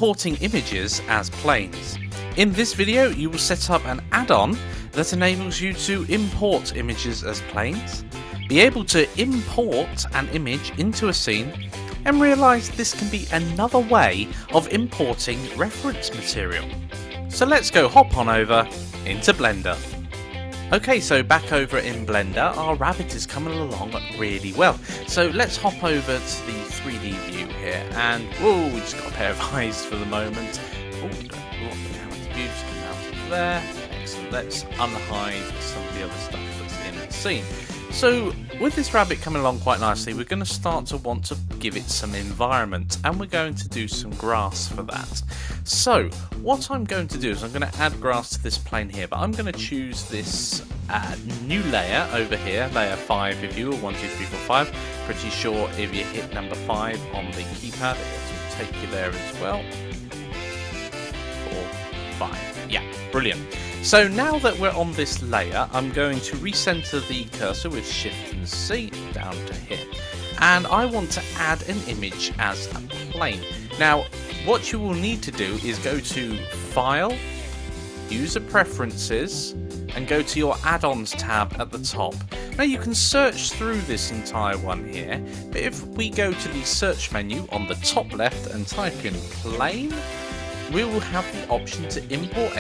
importing images as planes. In this video you will set up an add-on that enables you to import images as planes, be able to import an image into a scene, and realise this can be another way of importing reference material. So let's go hop on over into Blender. Okay, so back over in Blender, our rabbit is coming along really well. So let's hop over to the 3D view here, and whoa, we just got a pair of eyes for the moment. Oh, don't block the camera view, just come out of there. Excellent. Let's unhide some of the other stuff that's in the scene. So with this rabbit coming along quite nicely, we're going to start to want to give it some environment, and we're going to do some grass for that. So what I'm going to do is I'm going to add grass to this plane here, but I'm going to choose this new layer over here, layer 5 if you will, 1, 2, 3, 4, 5. Pretty sure if you hit number 5 on the keypad, it will take you there as well. 4, 5, yeah, brilliant. So now that we're on this layer, I'm going to recenter the cursor with Shift and C down to here. And I want to add an image as a plane. Now, what you will need to do is go to File, User Preferences, and go to your Add-ons tab at the top. Now you can search through this entire one here, but if we go to the search menu on the top left and type in plane, we will have the option to import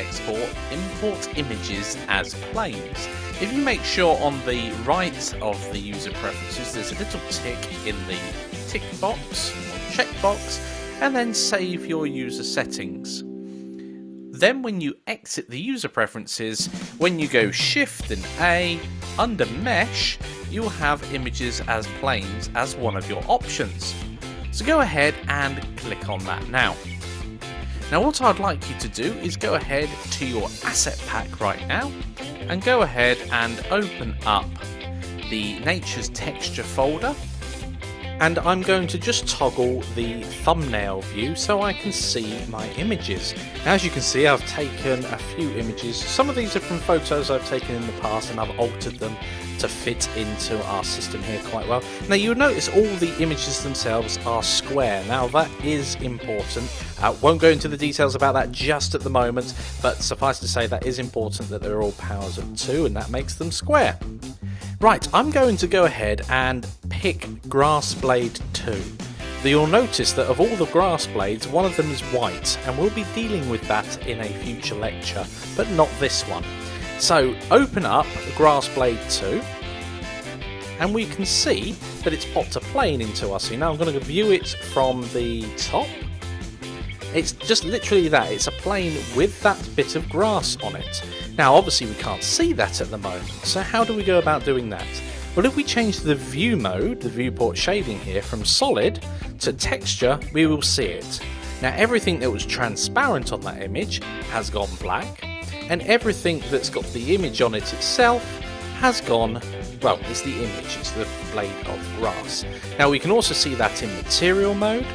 images as planes. If you make sure on the right of the user preferences there's a little tick in the tick box or check box, and then save your user settings. Then when you exit the user preferences, when you go Shift and A under mesh, you'll have images as planes as one of your options. So go ahead and click on that now. Now what I'd like you to do is go ahead to your asset pack right now and go ahead and open up the Nature's Texture folder, and I'm going to just toggle the thumbnail view so I can see my images. Now, as you can see, I've taken a few images. Some of these are from photos I've taken in the past, and I've altered them to fit into our system here quite well. Now you'll notice all the images themselves are square. Now that is important. I won't go into the details about that just at the moment, but suffice to say that is important that they're all powers of 2 and that makes them square. Right, I'm going to go ahead and pick Grass Blade 2. You'll notice that of all the grass blades, one of them is white, and we'll be dealing with that in a future lecture, but not this one. So open up Grass Blade 2, and we can see that it's popped a plane into our scene. Now I'm going to view it from the top. It's just literally that, it's a plane with that bit of grass on it. Now obviously we can't see that at the moment, so how do we go about doing that? Well, if we change the view mode, the viewport shading here, from solid to texture, we will see it. Now everything that was transparent on that image has gone black, and everything that's got the image on it itself has gone, well, it's the image, it's the blade of grass. Now we can also see that in material mode,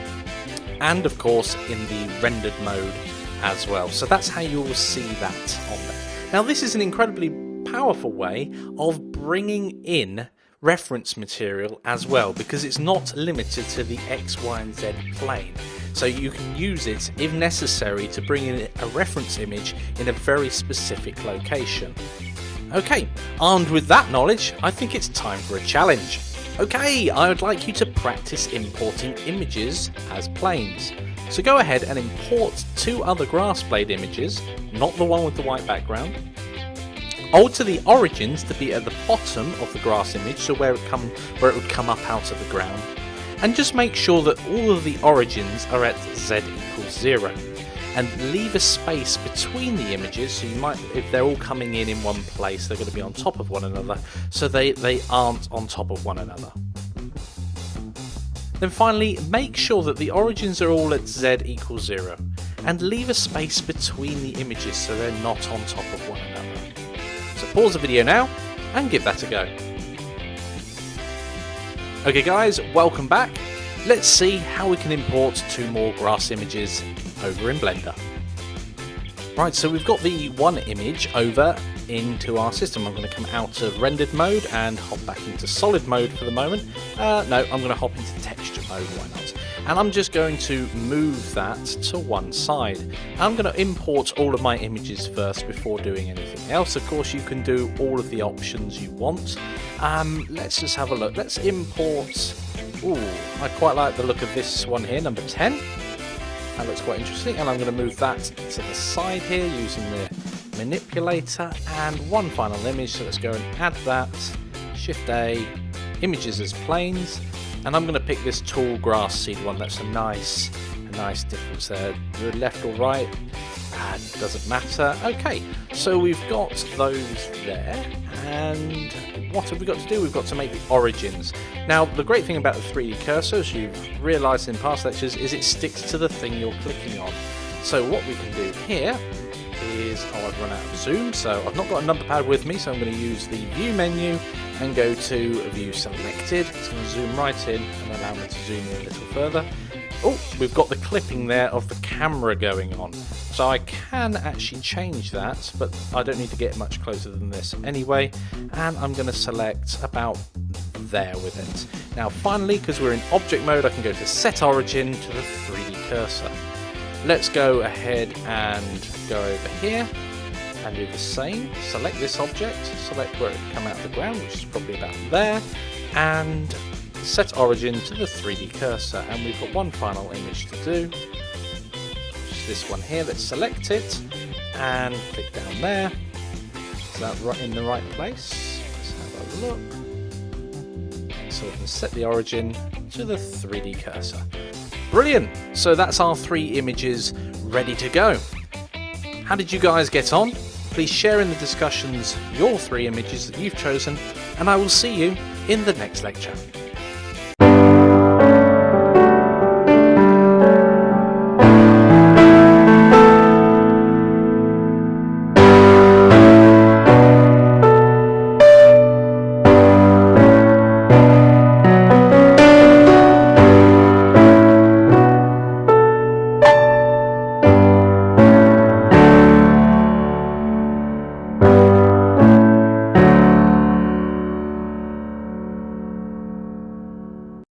and of course in the rendered mode as well. So that's how you will see that on there. Now this is an incredibly powerful way of bringing in reference material as well, because it's not limited to the X, Y and Z plane. So you can use it if necessary to bring in a reference image in a very specific location. Okay, armed with that knowledge, I think it's time for a challenge. Okay, I would like you to practice importing images as planes. So go ahead and import 2 other grass blade images, not the one with the white background. Alter the origins to be at the bottom of the grass image, so where it would come up out of the ground. And just make sure that all of the origins are at Z equals 0. And leave a space between the images, so you might, if they're all coming in one place, they're going to be on top of one another, so they aren't on top of one another. Then finally, make sure that the origins are all at Z equals 0, and leave a space between the images so they're not on top of one another. So pause the video now and give that a go. Okay guys, welcome back. Let's see how we can import 2 more grass images over in Blender. Right, so we've got the one image over into our system. I'm going to come out of rendered mode and hop back into solid mode for the moment. No, I'm going to hop into texture mode, why not? and I'm just going to move that to one side. I'm going to import all of my images first before doing anything else. Of course, you can do all of the options you want. Let's just have a look. Let's import. Ooh, I quite like the look of this one here, number 10. That looks quite interesting, and I'm going to move that to the side here using the manipulator, and one final image. So let's go and add that. Shift A, images as planes, and I'm going to pick this tall grass seed one. That's a nice difference there. Left or right, doesn't matter. Okay, so we've got those there, and what have we got to do? We've got to make the origins. Now, the great thing about the 3D cursor, as you've realised in past lectures, is it sticks to the thing you're clicking on. So what we can do here is, I've run out of zoom, so I've not got a number pad with me, so I'm going to use the view menu and go to view selected. It's going to zoom right in and allow me to zoom in a little further. Oh, we've got the clipping there of the camera going on. So I can actually change that, but I don't need to get much closer than this anyway. And I'm going to select about there with it. Now finally, because we're in object mode, I can go to set origin to the 3D cursor. Let's go ahead and go over here and do the same. Select this object, select where it can come out of the ground, which is probably about there, and set origin to the 3D cursor. And we've got one final image to do, which is this one here. Let's select it and click down there. Is that right in the right place? Let's have a look. So we can set the origin to the 3D cursor. Brilliant! So that's our 3 images ready to go. How did you guys get on? Please share in the discussions your 3 images that you've chosen, and I will see you in the next lecture.